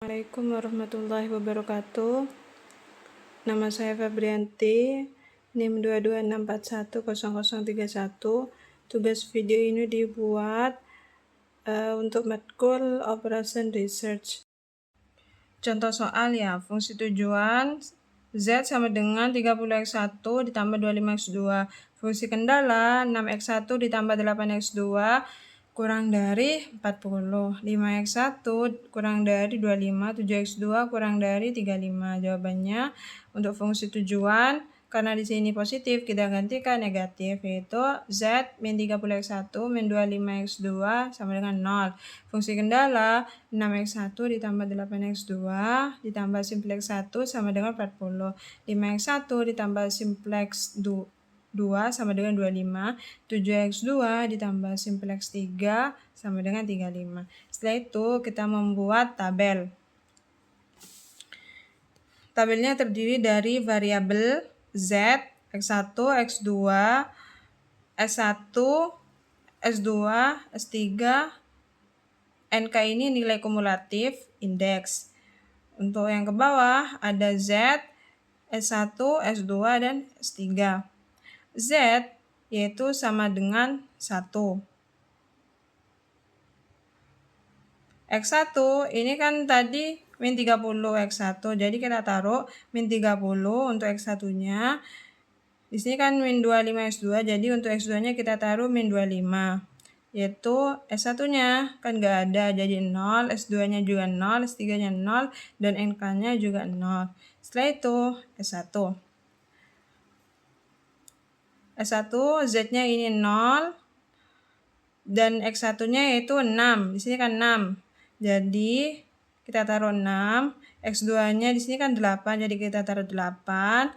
Assalamualaikum warahmatullahi wabarakatuh. Nama saya Febrianti, NIM 226410031. Tugas video ini dibuat untuk matkul Operation Research. Contoh soal ya, fungsi tujuan Z sama dengan 30x1 ditambah 25x2. Fungsi kendala 6x1 ditambah 8x2 kurang dari 40. 5x1 kurang dari 25, 7x2 kurang dari 35. Jawabannya untuk fungsi tujuan, karena di sini positif, kita gantikan negatif, yaitu Z min 30x1 min 25x2 sama dengan 0. Fungsi kendala 6x1 ditambah 8x2 ditambah simplex 1 sama dengan 40. 5x1 ditambah simplex 2 sama dengan 25, 7x2 ditambah simplex 3 sama dengan 35. Setelah itu kita membuat tabel. Tabelnya terdiri dari variabel Z, X1, X2, S1, S2, S3, NK ini nilai kumulatif, indeks. Untuk yang ke bawah ada Z, S1, S2, dan S3. Z yaitu sama dengan 1. X1 ini kan tadi min 30 X1, jadi kita taruh min 30 untuk X1-nya. Di sini kan min 25 X2, jadi untuk X2-nya kita taruh min 25. Yaitu S1-nya kan nggak ada, jadi 0, S2-nya juga 0, S3-nya 0, dan NK-nya juga 0. Setelah itu S1. S1 Z-nya ini 0, dan X1-nya yaitu 6. Di sini kan 6. Jadi kita taruh 6. X2-nya di sini kan 8, jadi kita taruh 8.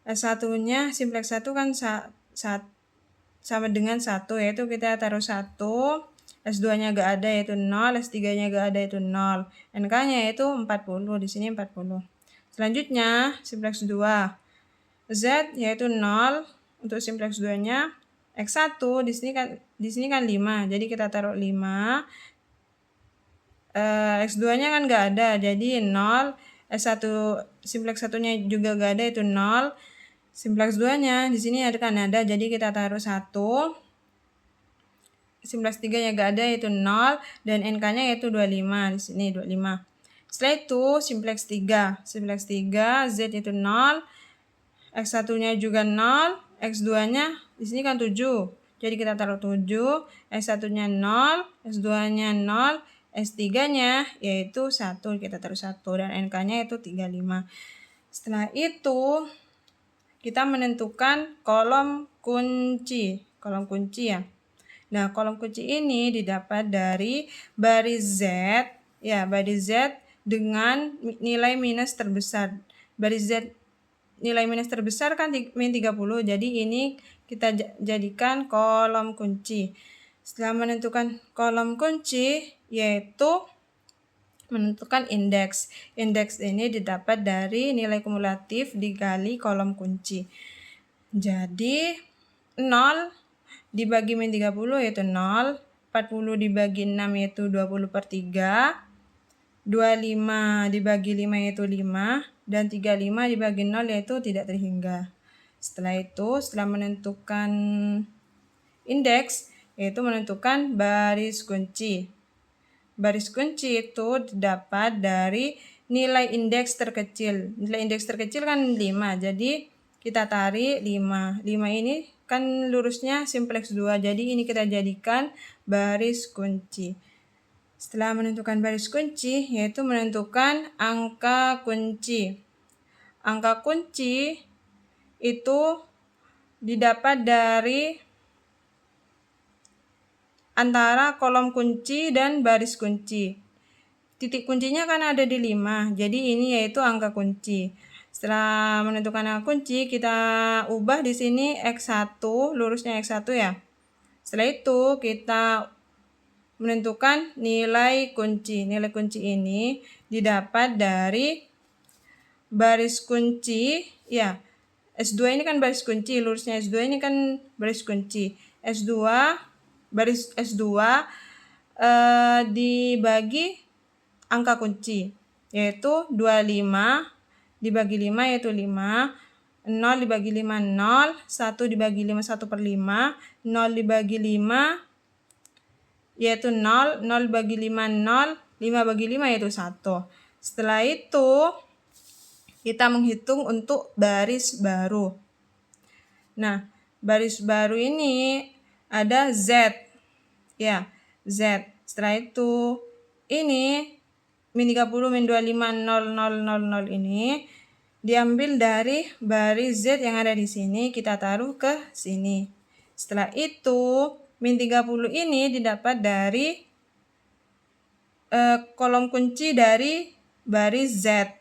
S1-nya simplex 1 kan sama dengan 1, yaitu kita taruh 1. S2-nya gak ada yaitu 0, S3-nya gak ada yaitu 0. NK-nya yaitu 40, di sini 40. Selanjutnya simplex 2. Z yaitu 0, untuk simplex 2-nya. X1 di sini kan 5, jadi kita taruh 5. X2-nya kan gak ada, jadi 0. S1 simplex 1-nya juga gak ada, itu 0. Simplex 2-nya di sini kan ada, jadi kita taruh 1. Simplex 3-nya gak ada, yaitu 0, dan NK-nya yaitu 25, di sini 25. Setelah itu simplex 3. Simplex 3 Z itu 0, X1-nya juga 0, X2-nya di sini kan 7. Jadi kita taruh 7, S1-nya 0, S2-nya 0, S3-nya yaitu 1, kita taruh 1, dan NK-nya itu 35. Setelah itu kita menentukan kolom kunci. Kolom kunci ya. Nah, kolom kunci ini didapat dari baris Z, ya, baris Z dengan nilai minus terbesar. Baris Z nilai minus terbesar kan min 30, jadi ini kita jadikan kolom kunci. Setelah menentukan kolom kunci, yaitu menentukan indeks. Indeks ini didapat dari nilai kumulatif dikali kolom kunci. Jadi 0 dibagi min 30 yaitu 0, 40 dibagi 6 yaitu 20/3, 25 dibagi 5 yaitu 5, dan 35 dibagi 0 yaitu tidak terhingga. Setelah itu, setelah menentukan indeks, yaitu menentukan baris kunci. Baris kunci itu didapat dari nilai indeks terkecil. Nilai indeks terkecil kan 5, jadi kita tarik 5. 5 ini kan lurusnya simplex 2, jadi ini kita jadikan baris kunci. Setelah menentukan baris kunci, yaitu menentukan angka kunci. Angka kunci itu didapat dari antara kolom kunci dan baris kunci. Titik kuncinya kan ada di 5, jadi ini yaitu angka kunci. Setelah menentukan angka kunci, kita ubah di sini X1, lurusnya X1 ya. Setelah itu kita menentukan nilai kunci. Nilai kunci ini didapat dari baris kunci, ya. S2 ini kan baris kunci, lurusnya S2 ini kan baris kunci. S2 dibagi angka kunci. yaitu 25 dibagi 5 yaitu 5, 0 dibagi 5 0, 1 dibagi 5 1/5, 0 dibagi 5 yaitu 0, 0 bagi 5 0, 5 bagi 5 yaitu 1. Setelah itu kita menghitung untuk baris baru. Nah, baris baru ini ada Z. Ya, Z. Setelah itu ini min 30 min 25 0 0 0 0 ini diambil dari baris Z yang ada di sini, kita taruh ke sini. Setelah itu min 30 ini didapat dari kolom kunci dari baris Z.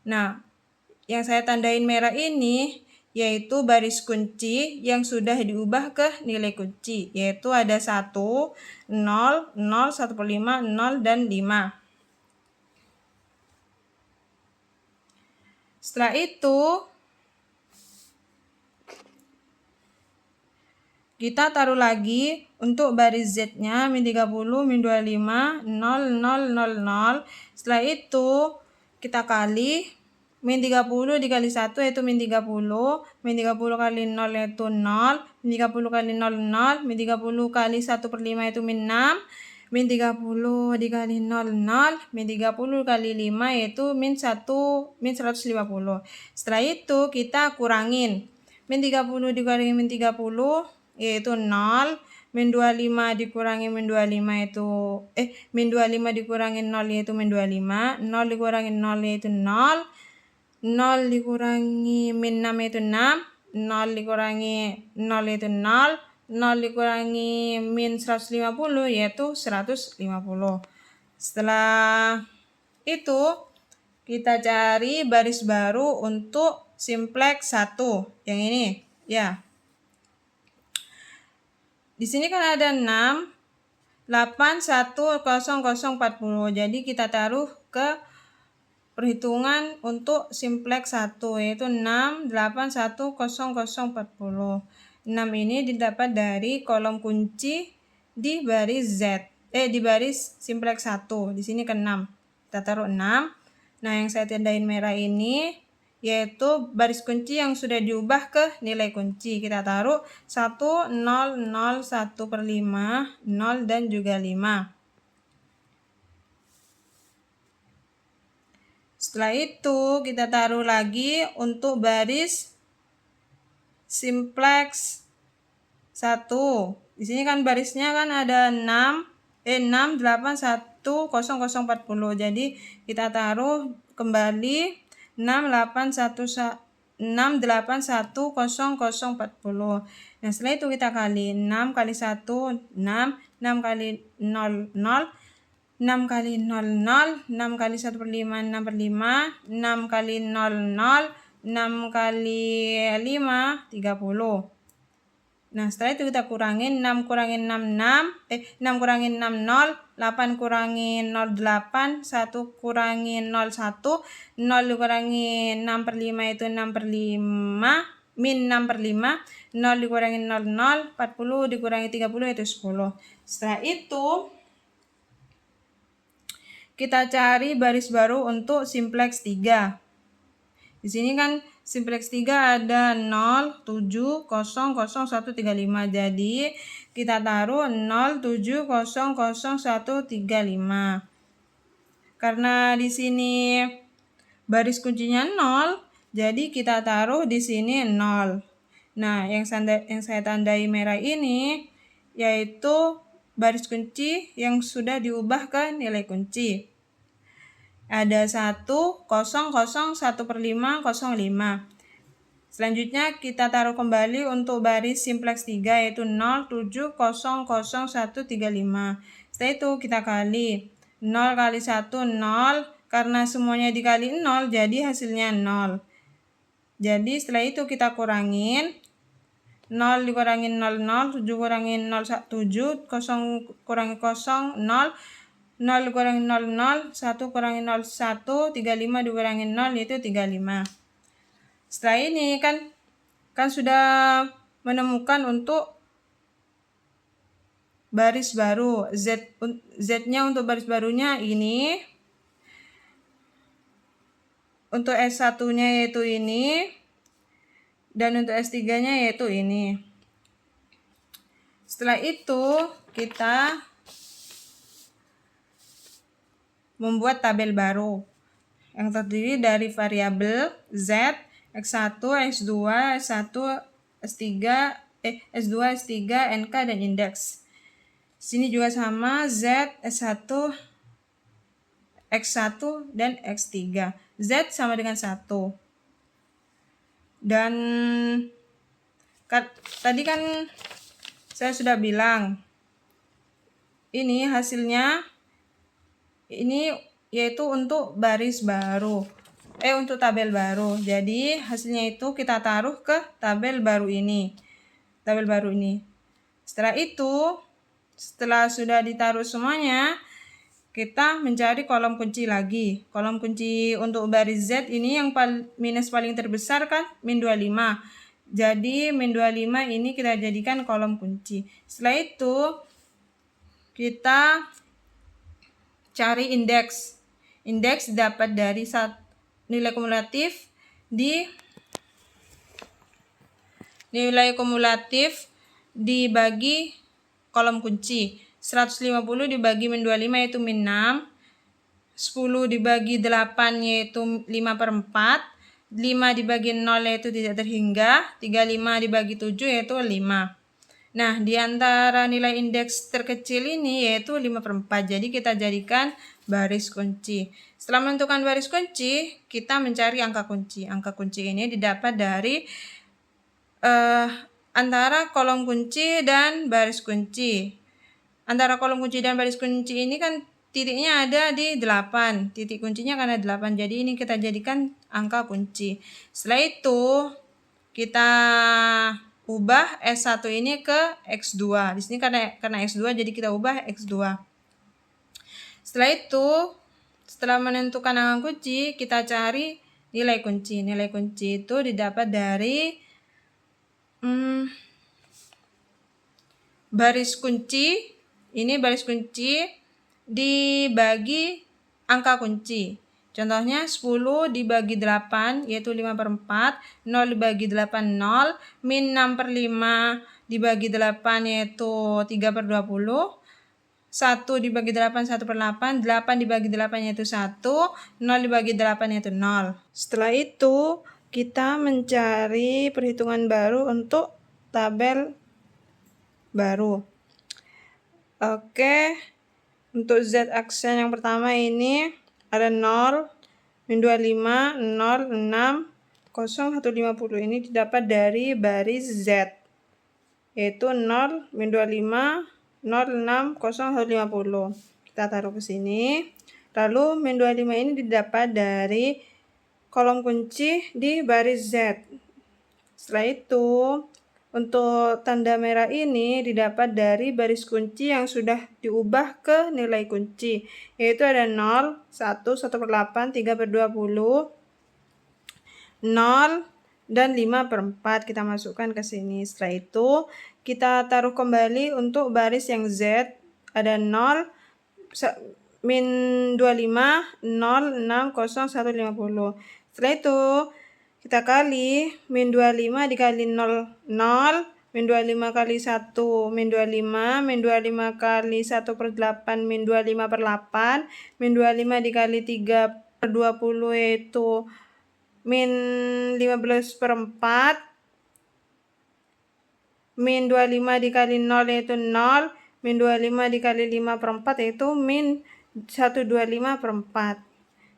Nah, yang saya tandain merah ini yaitu baris kunci yang sudah diubah ke nilai kunci, yaitu ada 1, 0, 0, 1/5, 0, dan 5. Setelah itu kita taruh lagi untuk baris Z-nya min 30, min 25, 0, 0, 0, 0. Setelah itu kita kali min 30 dikali 1 yaitu min 30, min 30 kali 0 yaitu 0, min 30 kali 0, 0, min 30 kali 1/5 yaitu min 6, min 30 dikali 0, 0, min 30 kali 5 yaitu min 150. Setelah itu kita kurangin, min 30 dikurangi min 30 yaitu 0, min 25 dikurangi min 25 itu min 25 dikurangi 0 yaitu min 25, 0 dikurangi 0 yaitu 0, 0 dikurangi min 6 yaitu 6, 0 dikurangi 0 yaitu 0, 0 dikurangi min 150 yaitu 150. Setelah itu kita cari baris baru untuk simplex 1 yang ini ya. Di sini kan ada 6, 8, 1, 0, 0, 40. Jadi kita taruh ke perhitungan untuk simplex 1 yaitu 6, 8, 1, 0, 0, 40. 6 ini didapat dari kolom kunci di baris Z. Di baris simplex 1. Di sini ke 6. Kita taruh 6. Nah, yang saya tandain merah ini yaitu baris kunci yang sudah diubah ke nilai kunci. Kita taruh 1, 0, 0, 1/5, 0, dan juga 5. Setelah itu kita taruh lagi untuk baris simplex 1. Di sini kan barisnya kan ada 6, 8, 1, 0, 0, 40. Jadi kita taruh kembali 6, 8, 1, 6, 8, 1, 0, 0, 40. Nah, setelah itu kita kali 6 kali 1, 6, 6 kali 0, 0, 6 kali 0, 0, 6 kali 1/5, 6/5, 6 kali 0, 0, 6 kali 5, 30. Nah, setelah itu kita kurangin 6 kurangin 6, 6 kurangin 6, 0, 8 kurangin 0, 8, 1 kurangin 0, 1, 0 dikurangi 6/5 itu 6/5, min 6/5, 0 dikurangi 0, 0, 40 dikurangi 30 itu 10. Setelah itu kita cari baris baru untuk simplex 3. Di sini kan simplex 3 ada 0, 7, 0, 0, 1, 35. Jadi kita taruh 0, 7, 0, 0, 1, 35. Karena di sini baris kuncinya 0, jadi kita taruh di sini 0. Nah, yang saya tandai merah ini yaitu baris kunci yang sudah diubah ke nilai kunci. Ada 1, 0, 0, 1/5, 0, 5. Selanjutnya kita taruh kembali untuk baris simplex 3 yaitu 0, 7, 0, 0, 1, 35. Setelah itu kita kali 0 kali 1, 0. Karena semuanya dikali 0 jadi hasilnya 0. Jadi setelah itu kita kurangin 0 dikurangin 0, 0, 7 kurangin 0, 7, 0 kurangi 0, 0, 0 dikurangi 0, 0, 1 kurangi 0, 1, 35 dikurangi 0 yaitu 35. Setelah ini kan sudah menemukan untuk baris baru. Z-nya untuk baris barunya ini. untuk S1-nya yaitu ini, dan untuk S3-nya yaitu ini. Setelah itu kita membuat tabel baru yang terdiri dari variabel Z, X1, X2, S1, S3, S2, S3, NK, dan indeks. Sini juga sama, Z, S1, X1, dan X3. Z sama dengan 1. Dan tadi kan saya sudah bilang, ini hasilnya, ini yaitu untuk baris baru. Untuk tabel baru. Jadi hasilnya itu kita taruh ke tabel baru ini. Tabel baru ini. Setelah itu, setelah sudah ditaruh semuanya, kita mencari kolom kunci lagi. Kolom kunci untuk baris Z ini yang minus paling terbesar kan min 25. Jadi min 25 ini kita jadikan kolom kunci. Setelah itu kita cari indeks. Indeks dapat dari nilai kumulatif dibagi kolom kunci. 150 dibagi min 25 yaitu min 6. 10 dibagi 8 yaitu 5/4. 5 dibagi 0 yaitu tidak terhingga. 35 dibagi 7 yaitu 5. Nah, di antara nilai indeks terkecil ini yaitu 5/4. Jadi kita jadikan baris kunci. Setelah menentukan baris kunci, kita mencari angka kunci. Angka kunci ini didapat dari antara kolom kunci dan baris kunci. Antara kolom kunci dan baris kunci ini kan titiknya ada di 8. Titik kuncinya kan ada 8. Jadi ini kita jadikan angka kunci. Setelah itu kita ubah S1 ini ke X2. Di sini karena X2 jadi kita ubah X2. Setelah itu, setelah menentukan angka kunci, kita cari nilai kunci. Nilai kunci itu didapat dari baris kunci. Ini baris kunci dibagi angka kunci. Contohnya 10 dibagi 8 yaitu 5/4, 0 dibagi 8 0, min 6/5 dibagi 8 yaitu 3/20, 1 dibagi 8 1/8, 8 dibagi 8 yaitu 1, 0 dibagi 8 yaitu 0. Setelah itu kita mencari perhitungan baru untuk tabel baru. Oke, untuk Z aksen yang pertama ini ada 0, min 25, 0, 6, 0, 1, 50. Ini didapat dari baris Z, yaitu 0, min 25, 0, 6, 0, 1, 50. Kita taruh ke sini. Lalu min 25 ini didapat dari kolom kunci di baris Z. Setelah itu, untuk tanda merah ini didapat dari baris kunci yang sudah diubah ke nilai kunci, yaitu ada 0, 1, 1/8, 3/20, 0, dan 5/4. Kita masukkan ke sini. Setelah itu, kita taruh kembali untuk baris yang Z, ada 0, min 25, 0, 6, 0, 1, 50. Setelah itu, kita kali min 25 dikali 0, 0, min 25 kali 1, min 25, min 25 kali 1/8, min 25/8, min 25 dikali 3/20 yaitu min 15/4, min 25 dikali 0 yaitu 0, min 25 dikali 5/4 yaitu min 125/4.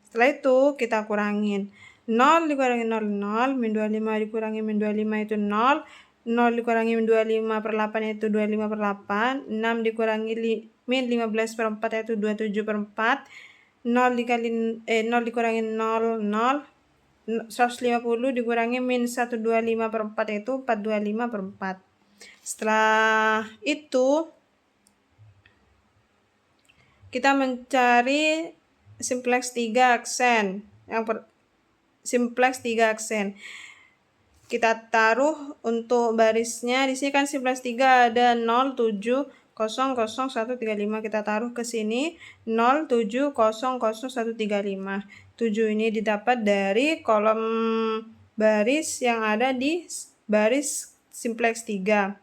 Setelah itu kita kurangin. 0 dikurangi 0, 0, min 25 dikurangi min 25 itu 0, 0 dikurangi min 25/8 yaitu 25/8, 6 dikurangi min 15/4 yaitu 27/4, 0 dikurangi 0, 0, 150 dikurangi min 125/4 yaitu 425/4. Setelah itu kita mencari simplex 3 aksen. Simplex 3 aksen. Kita taruh untuk barisnya. Di sini kan simplex 3 ada 0, 7, 0, 0, 1, 3, 5. Kita taruh ke sini 0, 7, 0, 0, 1, 3, 5. 7 ini didapat dari kolom baris yang ada di baris simplex 3.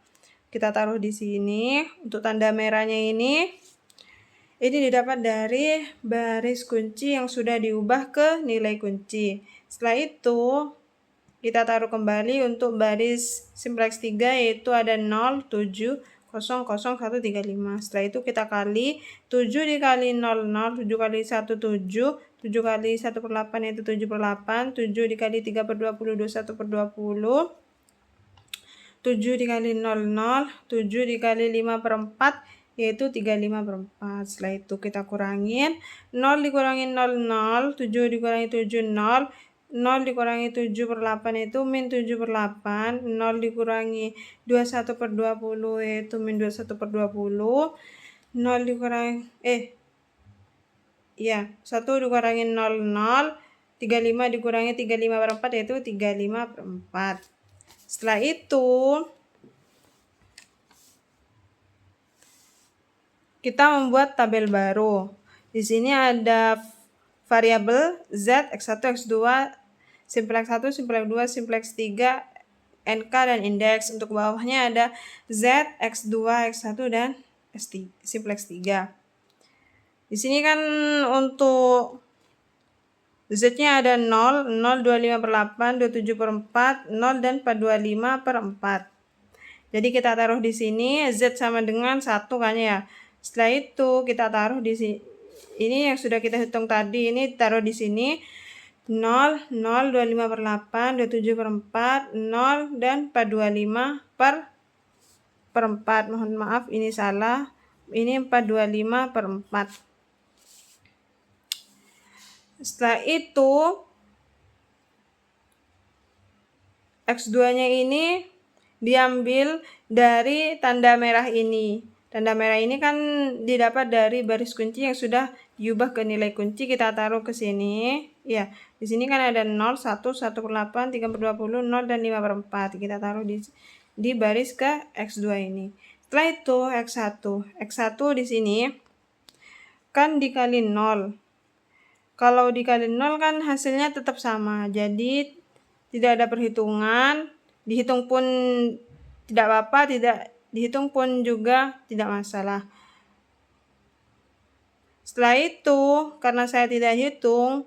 Kita taruh di sini. Untuk tanda merahnya ini didapat dari baris kunci yang sudah diubah ke nilai kunci. Setelah itu, kita taruh kembali untuk baris simplex 3, yaitu ada 0, 7, 0, 0, 1, 3, 5. Setelah itu kita kali 7 dikali 0, 0, 7 kali 1, 7, 7 kali 1 per 8 yaitu 7 per 8, 7 dikali 3 per 20, 21 per 20, 7 dikali 0, 0, 7 dikali 5 per 4, yaitu 35 per 4. Setelah itu kita kurangin, 0 dikurangi 0, 0, 7 dikurangi 7, 0, 0 dikurangi 7 per 8 itu min 7 per 8, 0 dikurangi 21 per 20 yaitu min 21 per 20, 0 dikurangi, 1 dikurangi 0, 0, 35 dikurangi 35 per 4 yaitu 35 per 4. Setelah itu, kita membuat tabel baru. Di sini ada variabel Z, X1, X2, simplex 1, simplex 2, simplex 3, NK, dan indeks. Untuk bawahnya ada Z, X2, X1, dan simplex 3. Di sini kan untuk Z-nya ada 0, 0, 25 per 8, 27 per 4, 0, dan 425 per 4. Jadi kita taruh di sini, Z sama dengan 1 kan ya. Setelah itu kita taruh di sini. Ini yang sudah kita hitung tadi, ini taruh di sini. 0, 0, 25 per 8, 27 per 4, 0, dan 425 per 4. Mohon maaf, ini salah. Ini 425 per 4. Setelah itu, X2-nya ini diambil dari tanda merah ini. Tanda merah ini kan didapat dari baris kunci yang sudah diubah ke nilai kunci. Kita taruh ke sini. Ya, di sini kan ada 0, 1, 1 per 8, 3 per 20, 0, dan 5 per 4. Kita taruh di baris ke X2 ini. Setelah itu, X1. X1 di sini kan dikali 0. Kalau dikali 0 kan hasilnya tetap sama. Jadi tidak ada perhitungan. Dihitung pun tidak apa-apa, tidak dihitung pun juga tidak masalah. Setelah itu, karena saya tidak hitung,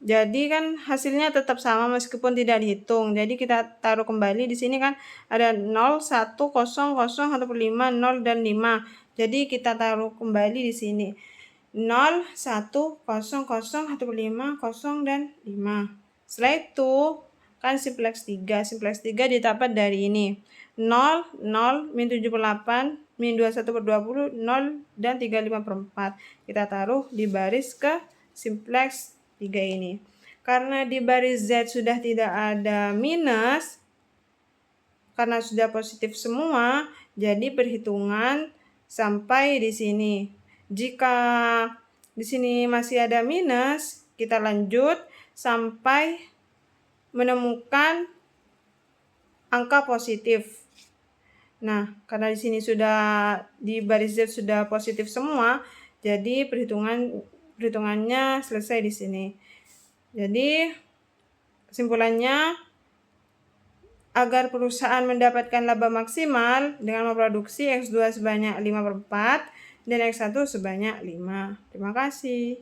jadi kan hasilnya tetap sama meskipun tidak dihitung. Jadi kita taruh kembali di sini kan ada 0, 1, 0, 0, 1 per 5, 0, dan 5. Jadi kita taruh kembali di sini. 0, 1, 0, 0, 1 per 5, 0, dan 5. Setelah itu, kan simplex 3. Simplex 3 didapat dari ini. 0, 0, min 7 per 8, min 21 per 20, 0, dan 35 per 4. Kita taruh di baris ke simplex 3 ini. Karena di baris Z sudah tidak ada minus, karena sudah positif semua, jadi perhitungan sampai di sini. Jika di sini masih ada minus, kita lanjut sampai menemukan angka positif. Nah, karena di sini sudah di baris Z sudah positif semua, jadi perhitungannya selesai di sini. Jadi kesimpulannya, agar perusahaan mendapatkan laba maksimal dengan memproduksi X2 sebanyak 5 per 4 dan X1 sebanyak 5. Terima kasih.